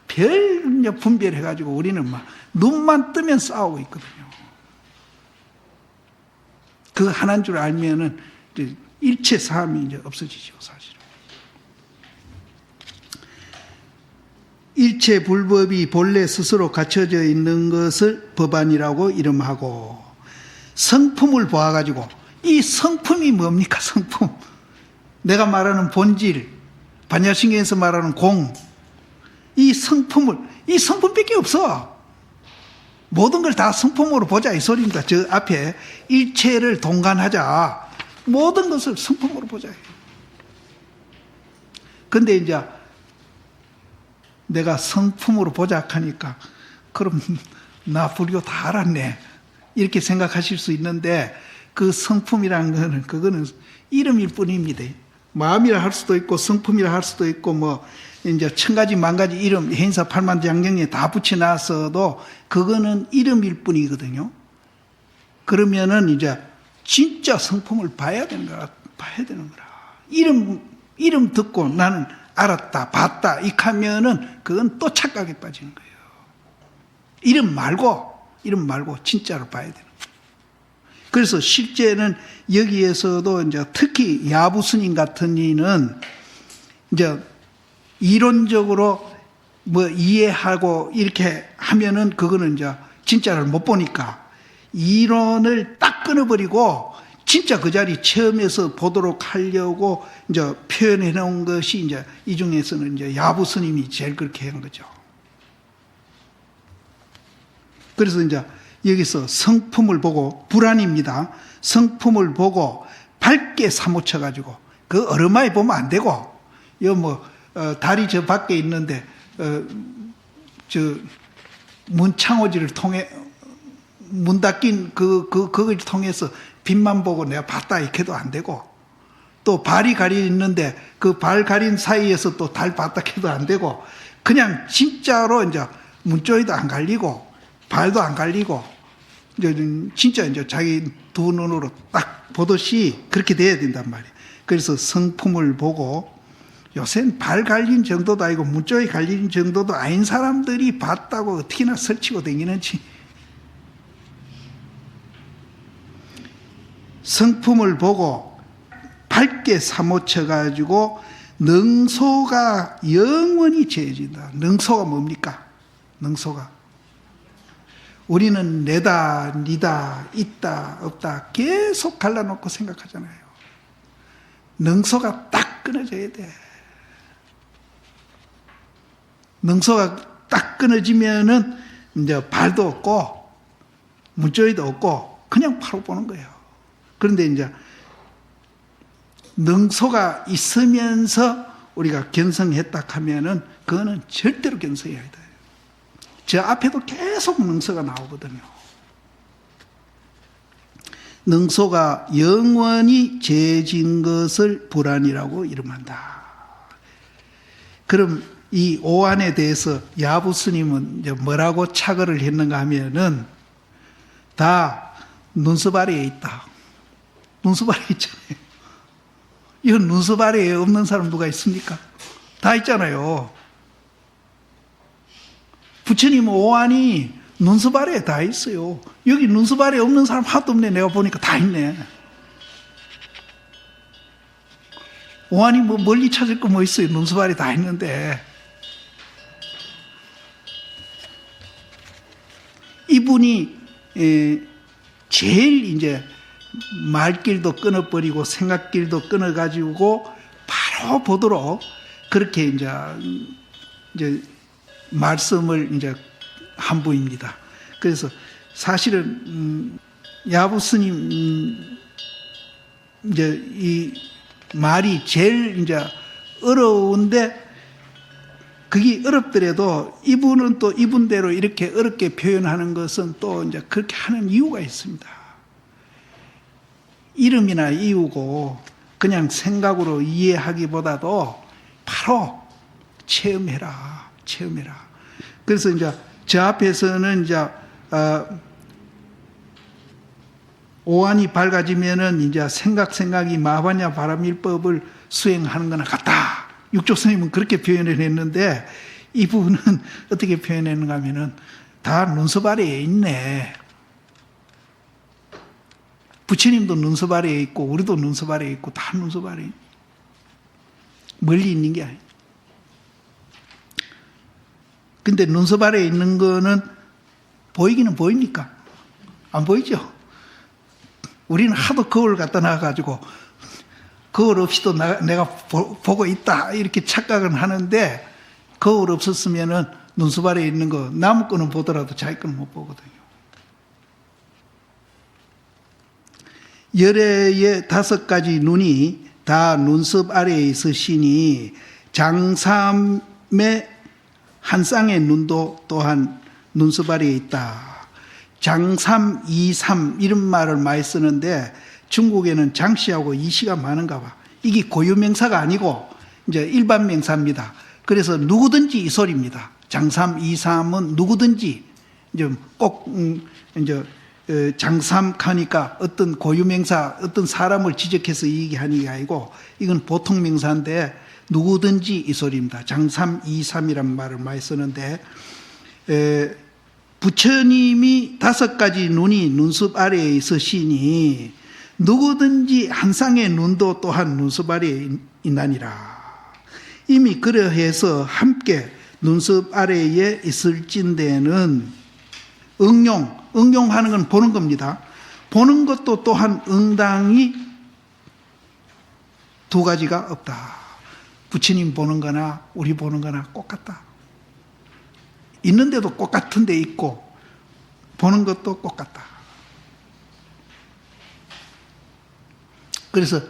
Speaker 1: 별 분별해가지고 우리는 눈만 뜨면 싸우고 있거든요. 그 하나인 줄 알면은 일체 사함이 이제 없어지죠, 사실은. 일체 불법이 본래 스스로 갖춰져 있는 것을 법안이라고 이름하고, 성품을 보아가지고, 이 성품이 뭡니까, 성품? 내가 말하는 본질, 반야신경에서 말하는 공, 이 성품밖에 없어. 모든 걸 다 성품으로 보자, 이 소리입니다. 저 앞에 일체를 동관하자. 모든 것을 성품으로 보자. 근데 이제 내가 성품으로 보자 하니까, 그럼 나 불교 다 알았네. 이렇게 생각하실 수 있는데, 그 성품이라는 거는, 그거는 이름일 뿐입니다. 마음이라 할 수도 있고 성품이라 할 수도 있고 뭐 이제 천 가지 만 가지 이름 해인사 팔만장경에 다 붙여놨어도 그거는 이름일 뿐이거든요. 그러면은 이제 진짜 성품을 봐야 되는 거라. 이름 듣고 나는 알았다, 봤다, 이렇게 하면은 그건 또 착각에 빠지는 거예요. 이름 말고 진짜로 봐야 되는 거예요. 그래서 실제는 여기에서도 이제 특히 야부 스님 같은 이는 이제 이론적으로 뭐 이해하고 이렇게 하면은 그거는 이제 진짜를 못 보니까 이론을 딱 끊어버리고 진짜 그 자리 체험해서 보도록 하려고 이제 표현해 놓은 것이 이제 이 중에서는 이제 야부 스님이 제일 그렇게 한 거죠. 그래서 이제 여기서 성품을 보고 불안입니다. 성품을 보고 밝게 사무쳐 가지고 그 어루마에 보면 안 되고 여 뭐 다리 저 밖에 있는데 저 문창호지를 통해 문 닫긴 그걸 통해서 빛만 보고 내가 봤다 이렇게도 안 되고 또 발이 가려 있는데 그 발 가린 사이에서 또 달 봤다 해도 안 되고 그냥 진짜로 이제 문쪽에도 안 갈리고 발도 안 갈리고 이제 진짜 이제 자기 두 눈으로 딱 보듯이 그렇게 돼야 된단 말이에요. 그래서 성품을 보고 요새는 발 갈린 정도도 아니고 문쪽에 갈린 정도도 아닌 사람들이 봤다고 어떻게나 설치고 다니는지 성품을 보고 밝게 사무쳐 가지고 능소가 영원히 재해진다. 능소가 뭡니까? 능소가 우리는 내다, 니다, 있다, 없다 계속 갈라놓고 생각하잖아요. 능소가 딱 끊어져야 돼. 능소가 딱 끊어지면은 이제 발도 없고 문조리도 없고 그냥 바로 보는 거예요. 그런데 이제 능소가 있으면서 우리가 견성했다 하면은 그거는 절대로 견성해야 돼요. 저 앞에도 계속 능소가 나오거든요. 능소가 영원히 재진 것을 불안이라고 이름한다. 그럼 이 오안에 대해서 야부 스님은 이제 뭐라고 착언을 했는가 하면은 다 눈썹 아래에 있다. 눈썹 아래에 있잖아요. 이건 눈썹 아래에 없는 사람 누가 있습니까? 다 있잖아요. 부처님 오안이 눈썹 아래에 다 있어요. 여기 눈썹 아래에 없는 사람 하나도 없네. 내가 보니까 다 있네. 오안이 뭐 멀리 찾을 거 뭐 있어요. 눈썹 아래에 다 있는데. 이분이 제일 이제 말길도 끊어버리고 생각길도 끊어가지고 바로 보도록 그렇게 이제 말씀을 이제 한 분입니다. 그래서 사실은 야부 스님 이제 이 말이 제일 이제 어려운데 그게 어렵더라도 이분은 또 이분대로 이렇게 어렵게 표현하는 것은 또 이제 그렇게 하는 이유가 있습니다. 이름이나 이유고 그냥 생각으로 이해하기보다도 바로 체험해라. 그래서 이제 저 앞에서는 이제 오안이 밝아지면은 이제 생각이 마바냐 바람일법을 수행하는 거나 같다. 육조 스님은 그렇게 표현을 했는데 이분은 어떻게 표현했는가 하면은 다 눈썹 아래에 있네. 부처님도 눈썹 아래에 있고 우리도 눈썹 아래에 있고 다 눈썹 아래에 멀리 있는 게 아니에요. 근데 눈썹 아래에 있는 거는 보이기는 보입니까? 안 보이죠? 우리는 하도 거울 갖다 놔가지고 거울 없이도 내가 보고 있다 이렇게 착각을 하는데 거울 없었으면은 눈썹 아래에 있는 거 남 거는 보더라도 자기 거는 못 보거든요. 열애의 5가지 눈이 다 눈썹 아래에 있으시니 장삼의 한 쌍의 눈도 또한 눈썹 아래에 있다. 장삼, 이삼 이런 말을 많이 쓰는데 중국에는 장씨하고 이씨가 많은가 봐. 이게 고유명사가 아니고 이제 일반 명사입니다. 그래서 누구든지 이 소리입니다. 장삼, 이삼은 누구든지 이제 꼭 이제 장삼하니까 어떤 고유명사, 어떤 사람을 지적해서 얘기하는 게 아니고 이건 보통 명사인데 누구든지 이 소리입니다. 장삼, 이삼이란 말을 많이 쓰는데 부처님이 5가지 눈이 눈썹 아래에 있으시니 누구든지 한 쌍의 눈도 또한 눈썹 아래에 있나니라. 이미 그러해서 함께 눈썹 아래에 있을진대는 응용하는 건 보는 겁니다. 보는 것도 또한 응당이 2가지가 없다. 부처님 보는 거나 우리 보는 거나 똑같다. 있는데도 똑같은 데 있고 보는 것도 똑같다. 그래서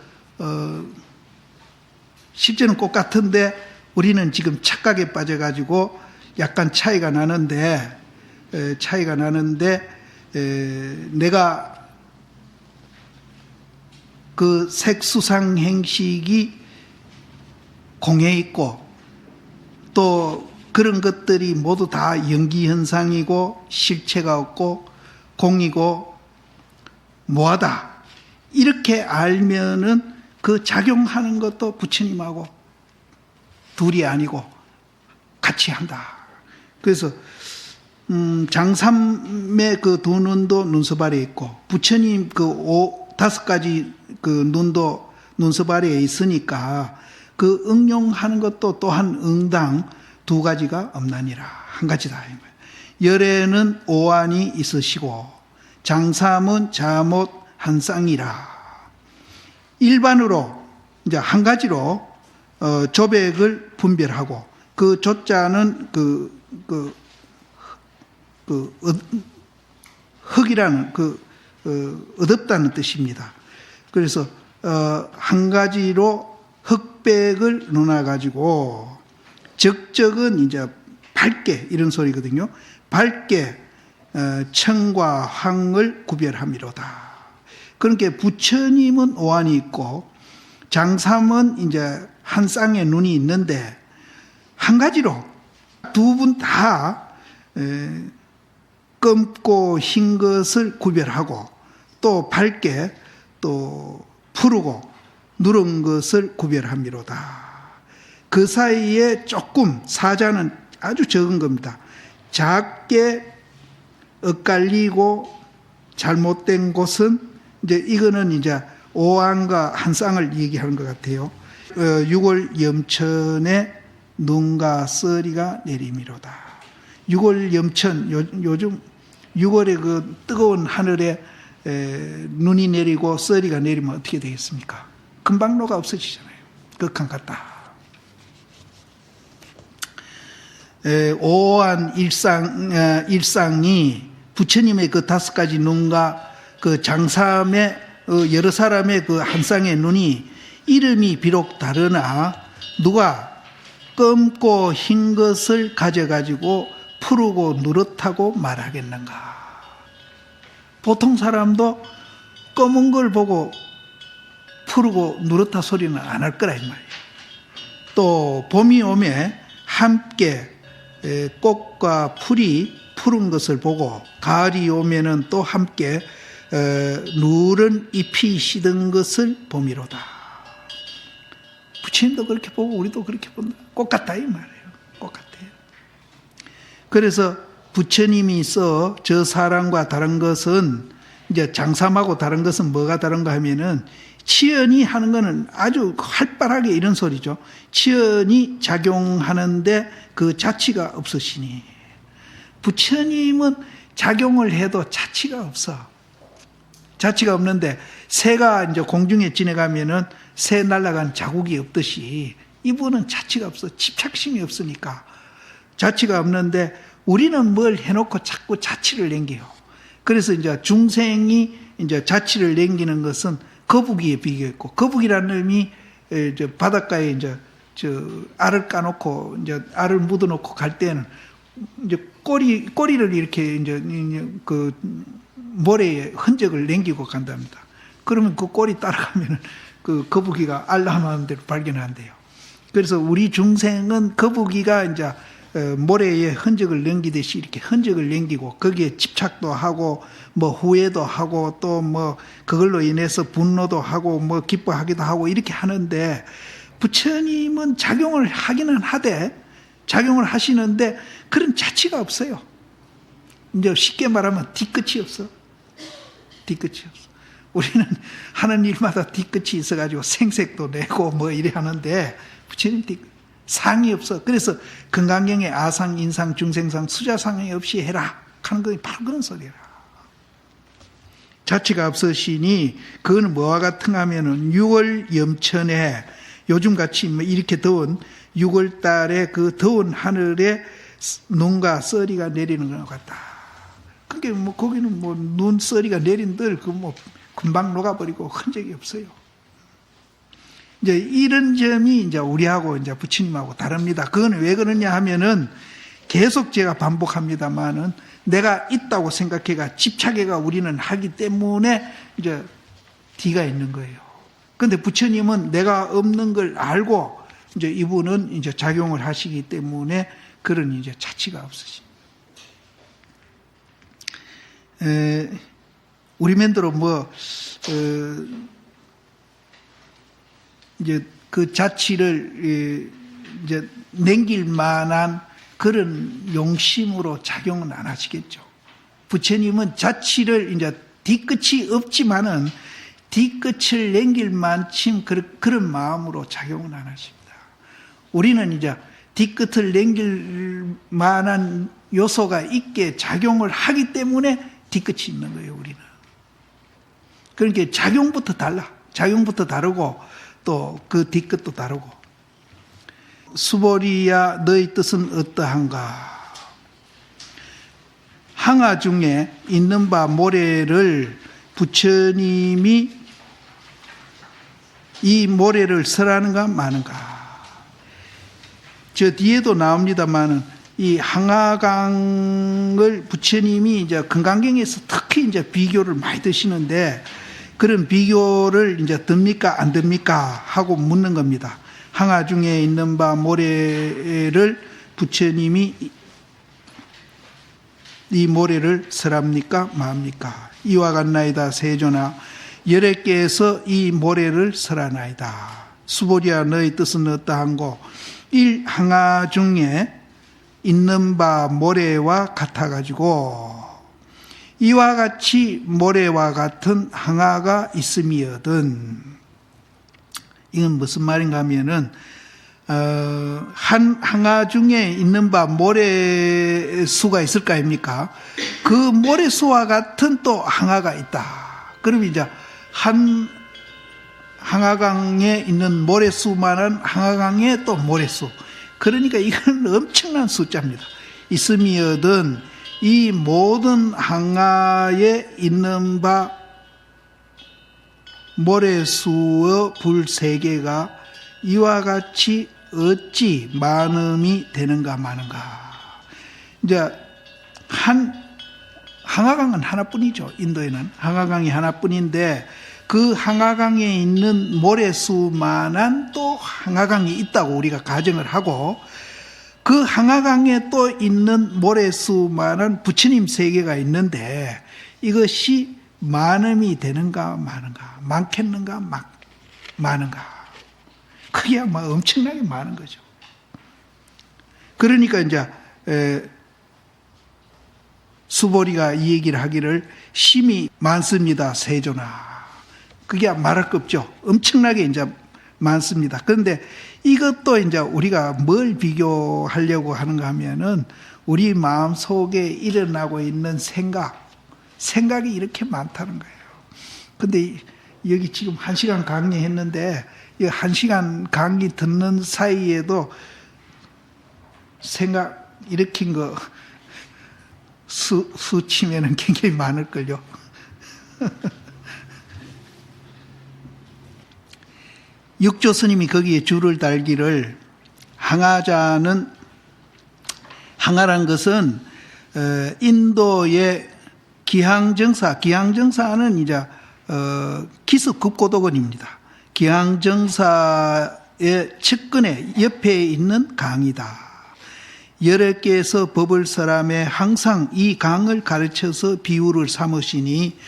Speaker 1: 실제는 똑같은데 우리는 지금 착각에 빠져가지고 약간 차이가 나는데 내가 그 색수상 행식이 공해 있고 또 그런 것들이 모두 다 연기현상이고 실체가 없고 공이고 뭐하다 이렇게 알면은 그 작용하는 것도 부처님하고 둘이 아니고 같이 한다. 그래서 장삼의 그 2눈도 눈썹 아래에 있고 부처님 그 5가지 그 눈도 눈썹 아래에 있으니까 그 응용하는 것도 또한 응당 2가지가 없나니라. 한 가지다. 열에는 오한이 있으시고 장삼은 자못 한 쌍이라. 일반으로 이제 한 가지로 조백을 분별하고 그 조자는 흙이라는 얻었다는 뜻입니다. 그래서 한 가지로 흑백을 넣어 가지고 적적은 이제 밝게 이런 소리거든요. 밝게 청과 황을 구별함이로다. 그러니까 부처님은 오한이 있고 장삼은 이제 한 쌍의 눈이 있는데 한 가지로 2분 다 검고 흰 것을 구별하고 또 밝게 또 푸르고 누런 것을 구별함이로다. 그 사이에 조금 사자는 아주 적은 겁니다. 작게 엇갈리고 잘못된 곳은 이제 이거는 이제 오한과 한 쌍을 얘기하는 것 같아요. 6월 염천에 눈과 썰이가 내림이로다. 6월 염천 요즘 6월에 그 뜨거운 하늘에 눈이 내리고 썰이가 내리면 어떻게 되겠습니까? 금방 녹아 없어지잖아요. 극한 같다. 오한 일상이 부처님의 그 5가지 눈과 그 장삼의 여러 사람의 그 한 쌍의 눈이 이름이 비록 다르나 누가 검고 흰 것을 가져가지고 푸르고 누렇다고 말하겠는가. 보통 사람도 검은 걸 보고 푸르고 누렇다 소리는 안 할 거라 이 말이에요. 또 봄이 오면 함께 꽃과 풀이 푸른 것을 보고 가을이 오면은 또 함께 누런 잎이 시든 것을 봄이로다. 부처님도 그렇게 보고 우리도 그렇게 본다. 똑같다 이 말이에요. 똑같아요. 그래서 부처님이 써 저 사람과 다른 것은 이제 장삼하고 다른 것은 뭐가 다른가 하면은 치연이 하는 거는 아주 활발하게 이런 소리죠. 치연이 작용하는데 그 자치가 없으시니 부처님은 작용을 해도 자치가 없어. 자치가 없는데 새가 이제 공중에 지나가면은 새 날아간 자국이 없듯이 이분은 자치가 없어. 집착심이 없으니까 자치가 없는데 우리는 뭘 해놓고 자꾸 자치를 남겨요. 그래서 이제 중생이 이제 자치를 남기는 것은 거북이에 비교했고, 거북이라는 놈이 바닷가에 이제 알을 까놓고 이제 알을 묻어놓고 갈 때는 이제 꼬리를 이렇게 이제 그 모래에 흔적을 남기고 간답니다. 그러면 그 꼬리 따라가면은 그 거북이가 알람하는 대로 발견한대요. 그래서 우리 중생은 거북이가 이제 모래에 흔적을 남기듯이 이렇게 흔적을 남기고 거기에 집착도 하고 뭐 후회도 하고 또 뭐 그걸로 인해서 분노도 하고 뭐 기뻐하기도 하고 이렇게 하는데, 부처님은 작용을 하기는 하되 작용을 하시는데 그런 자취가 없어요. 이제 쉽게 말하면 뒤끝이 없어. 뒤끝이 없어. 우리는 하는 일마다 뒤끝이 있어가지고 생색도 내고 뭐 이래 하는데 부처님 뒤끝 상이 없어. 그래서 금강경에 아상, 인상, 중생상, 수자상이 없이 해라 하는 거 바로 그런 소리라. 자취가 없으시니 그거는 뭐와 같은가 하면은 6월 염천에 요즘같이 이렇게 더운 6월 달에 그 더운 하늘에 눈과 썰이가 내리는 것 같다. 그게 뭐 거기는 뭐 눈 썰이가 내린들 그 뭐 금방 녹아버리고 흔적이 없어요. 이제 이런 점이 이제 우리하고 이제 부처님하고 다릅니다. 그건 왜 그러냐 하면은 계속 제가 반복합니다만은 내가 있다고 생각해가 집착해가 우리는 하기 때문에 이제 뒤가 있는 거예요. 근데 부처님은 내가 없는 걸 알고 이제 이분은 이제 작용을 하시기 때문에 그런 이제 자취가 없으십니다. 우리 맨대로 이제 그 자취를 이제 남길 만한 그런 용심으로 작용은 안 하시겠죠. 부처님은 자취를 이제 뒤끝이 없지만은 뒤끝을 남길 만큼 그런 마음으로 작용은 안 하십니다. 우리는 이제 뒤끝을 남길 만한 요소가 있게 작용을 하기 때문에 뒤끝이 있는 거예요, 우리는. 그러니까 작용부터 달라. 작용부터 다르고 또 그 뒤끝도 다르고. 수보리야 너희 뜻은 어떠한가? 항아 중에 있는 바 모래를 부처님이 이 모래를 설하는가 마는가? 저 뒤에도 나옵니다만은 이 항아강을 부처님이 이제 금강경에서 특히 이제 비교를 많이 드시는데 그런 비교를 이제 듭니까 안 듭니까 하고 묻는 겁니다. 항아 중에 있는 바 모래를 부처님이 이 모래를 설합니까 마합니까? 이와 같나이다 세존아, 열애께서 이 모래를 설하나이다. 수보리야 너희 뜻은 어떠한고? 일 항아 중에 있는 바 모래와 같아가지고 이와 같이 모래와 같은 항아가 있음이거든. 이건 무슨 말인가 하면은 한 항아 중에 있는 바 모래수가 있을 거 아닙니까? 그 모래수와 같은 또 항아가 있다. 그럼 이제 한 항아강에 있는 모래수만한 항아강에 또 모래수. 그러니까 이건 엄청난 숫자입니다. 있음이거든 이 모든 항아에 있는 바 모래수의 불 세계가 이와 같이 어찌 많음이 되는가 마는가. 이제 항아강은 하나뿐이죠. 인도에는 항아강이 하나뿐인데 그 항아강에 있는 모래수만한 또 항아강이 있다고 우리가 가정을 하고 그 항아강에 또 있는 모래수만한 부처님 세계가 있는데 이것이 많음이 되는가 마는가, 많겠는가 많은가. 그게 아마 엄청나게 많은 거죠. 그러니까 이제 수보리가 이 얘기를 하기를 심히 많습니다 세존아. 그게 말할 거 없죠. 엄청나게 이제 많습니다. 그런데 이것도 이제 우리가 뭘 비교하려고 하는가 하면은 우리 마음 속에 일어나고 있는 생각이 이렇게 많다는 거예요. 근데 여기 지금 1시간 강의했는데 이 1시간 강의 듣는 사이에도 생각 일으킨 거 수치면은 굉장히 많을걸요. 육조 스님이 거기에 줄을 달기를 항아자는 항아란 것은 인도의 기항정사는 이제 기습급고도건입니다. 기왕정사의 측근에 옆에 있는 강이다. 여러께서 법을 설함에 항상 이 강을 가르쳐서 비유를 삼으시니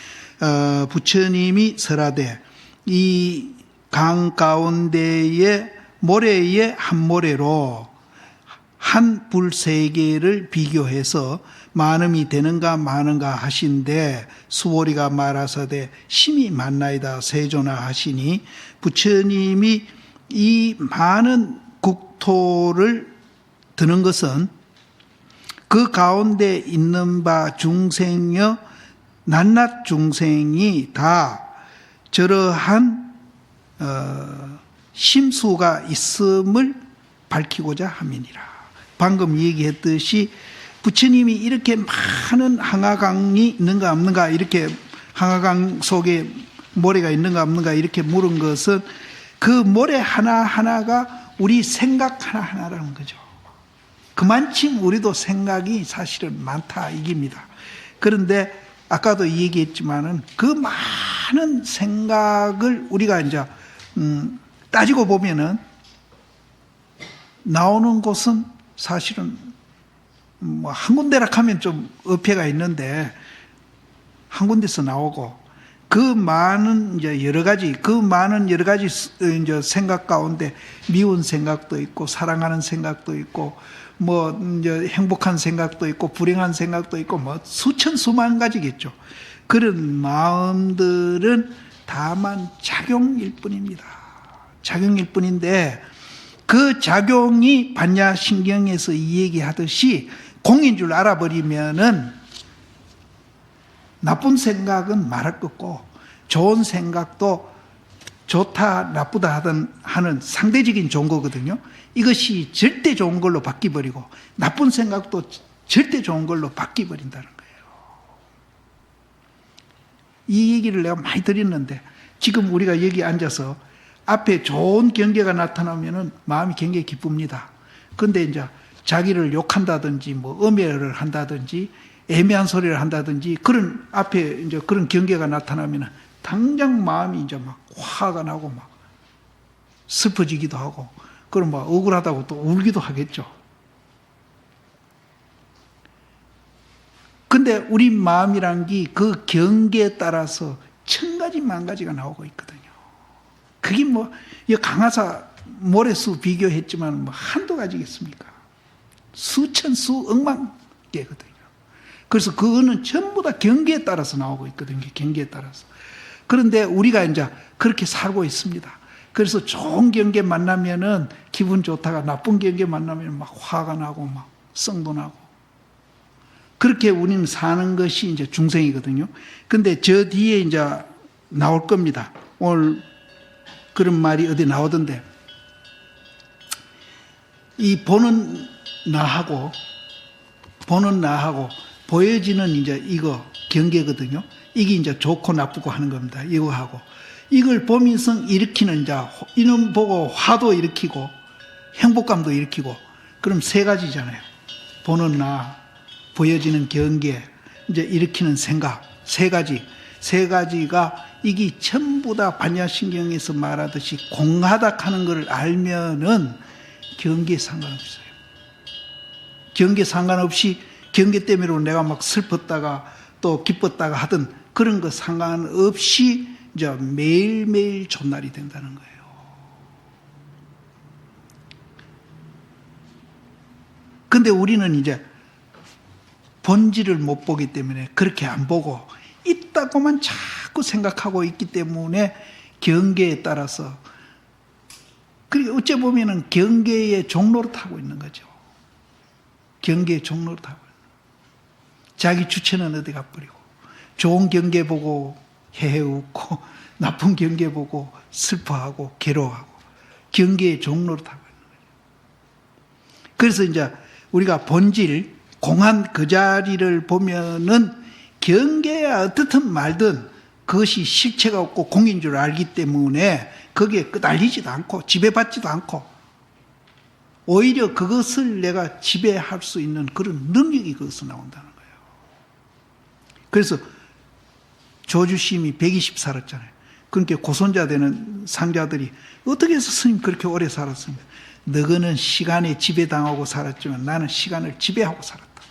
Speaker 1: 부처님이 설하되 이 강 가운데에 모래의 한 모래로 한 불 세 개를 비교해서 많음이 되는가 마는가 하신데 수보리가 말하사대 심히 많나이다 세존하 하시니 부처님이 이 많은 국토를 드는 것은 그 가운데 있는 바 중생여 낱낱 중생이 다 저러한 심수가 있음을 밝히고자 함이니라. 방금 얘기했듯이 부처님이 이렇게 많은 항아강이 있는가 없는가, 이렇게 항아강 속에 모래가 있는가 없는가 이렇게 물은 것은 그 모래 하나하나가 우리 생각 하나하나라는 거죠. 그만큼 우리도 생각이 사실은 많다 이깁니다. 그런데 아까도 얘기했지만은 그 많은 생각을 우리가 이제 따지고 보면은 나오는 곳은 사실은 뭐 한 군데라 하면 좀 어폐가 있는데 한 군데서 나오고 그 많은 이제 여러 가지 이제 생각 가운데 미운 생각도 있고 사랑하는 생각도 있고 뭐 이제 행복한 생각도 있고 불행한 생각도 있고 뭐 수천 수만 가지겠죠. 그런 마음들은 다만 작용일 뿐입니다. 작용일 뿐인데 그 작용이 반야신경에서 이 얘기하듯이 공인 줄 알아버리면은 나쁜 생각은 말할 것 없고 좋은 생각도 좋다 나쁘다 하는 상대적인 좋은 거거든요. 이것이 절대 좋은 걸로 바뀌어버리고 나쁜 생각도 절대 좋은 걸로 바뀌어버린다는 거예요. 이 얘기를 내가 많이 드렸는데 지금 우리가 여기 앉아서 앞에 좋은 경계가 나타나면은 마음이 굉장히 기쁩니다. 그런데 이제 자기를 욕한다든지 뭐 음해를 한다든지 애매한 소리를 한다든지 그런 앞에 이제 그런 경계가 나타나면은 당장 마음이 이제 막 화가 나고 막 슬퍼지기도 하고 그럼 막 억울하다고 또 울기도 하겠죠. 근데 우리 마음이란 게 그 경계에 따라서 천 가지 만 가지가 나오고 있거든요. 그게 뭐 강화사 모래수 비교했지만 뭐 한두 가지겠습니까? 수천 수억만 개거든요. 그래서 그거는 전부 다 경계에 따라서 나오고 있거든요. 경계에 따라서. 그런데 우리가 이제 그렇게 살고 있습니다. 그래서 좋은 경계 만나면은 기분 좋다가 나쁜 경계 만나면 막 화가 나고 막 성도 나고. 그렇게 우리는 사는 것이 이제 중생이거든요. 근데 저 뒤에 이제 나올 겁니다. 오늘 그런 말이 어디 나오던데. 이 보는 나하고 보여지는 이제 이거 경계거든요. 이게 이제 좋고 나쁘고 하는 겁니다. 이거 하고. 이걸 보면서 일으키는 이놈 보고 화도 일으키고 행복감도 일으키고 그럼 세 가지잖아요. 보는 나, 보여지는 경계, 이제 일으키는 생각 세 가지가 이게 전부 다 반야신경에서 말하듯이 공하다 하는 걸 알면은 경계에 상관없어요. 경계 상관없이 경계 때문에 내가 막 슬펐다가 또 기뻤다가 하던 그런 거 상관없이 이제 매일매일 존날이 된다는 거예요. 근데 우리는 이제 본질을 못 보기 때문에 그렇게 안 보고 있다고만 자꾸 생각하고 있기 때문에 경계에 따라서 그리고 어째 보면은 경계의 종로를 타고 있는 거죠. 경계의 종로를 타고 있는 거예요. 자기 주체는 어디 가버리고 좋은 경계 보고 헤헤 웃고 나쁜 경계 보고 슬퍼하고 괴로워하고 경계의 종로를 타고 있는 거예요. 그래서 이제 우리가 본질 공한 그 자리를 보면은 경계야 어떻든 말든 그것이 실체가 없고 공인 줄 알기 때문에 거기에 끄달리지도 않고 지배받지도 않고 오히려 그것을 내가 지배할 수 있는 그런 능력이 거기서 나온다는 거예요. 그래서 조주심이 120 살았잖아요. 그러니까 고손자 되는 상자들이 어떻게 해서 스님 그렇게 오래 살았습니까? 너희는 시간에 지배당하고 살았지만 나는 시간을 지배하고 살았다.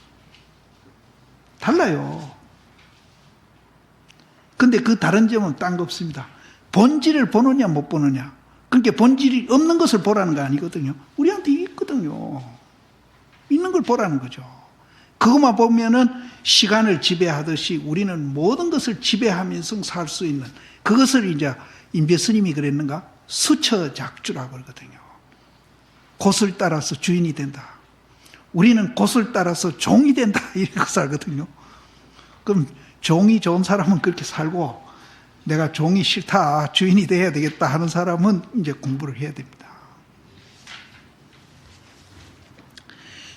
Speaker 1: 달라요. 근데 그 다른 점은 딴 거 없습니다. 본질을 보느냐 못 보느냐. 그러니까 본질이 없는 것을 보라는 거 아니거든요. 우리한테 있거든요. 있는 걸 보라는 거죠. 그것만 보면은 시간을 지배하듯이 우리는 모든 것을 지배하면서 살 수 있는, 그것을 이제 인배 스님이 그랬는가? 수처작주라고 그러거든요. 곳을 따라서 주인이 된다. 우리는 곳을 따라서 종이 된다. 이렇게 살거든요. 그럼 종이 좋은 사람은 그렇게 살고, 내가 종이 싫다, 주인이 돼야 되겠다 하는 사람은 이제 공부를 해야 됩니다.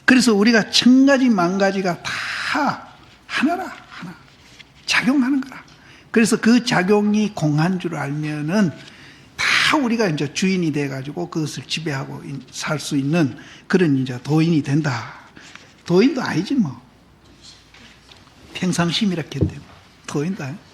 Speaker 1: 그래서 우리가 천가지 만가지가 다 하나라, 하나. 작용하는 거라. 그래서 그 작용이 공한 줄 알면은 다 우리가 이제 주인이 돼가지고 그것을 지배하고 살 수 있는 그런 이제 도인이 된다. 도인도 아니지 뭐. 평상심 이렇게 되고. 도인도 아니지.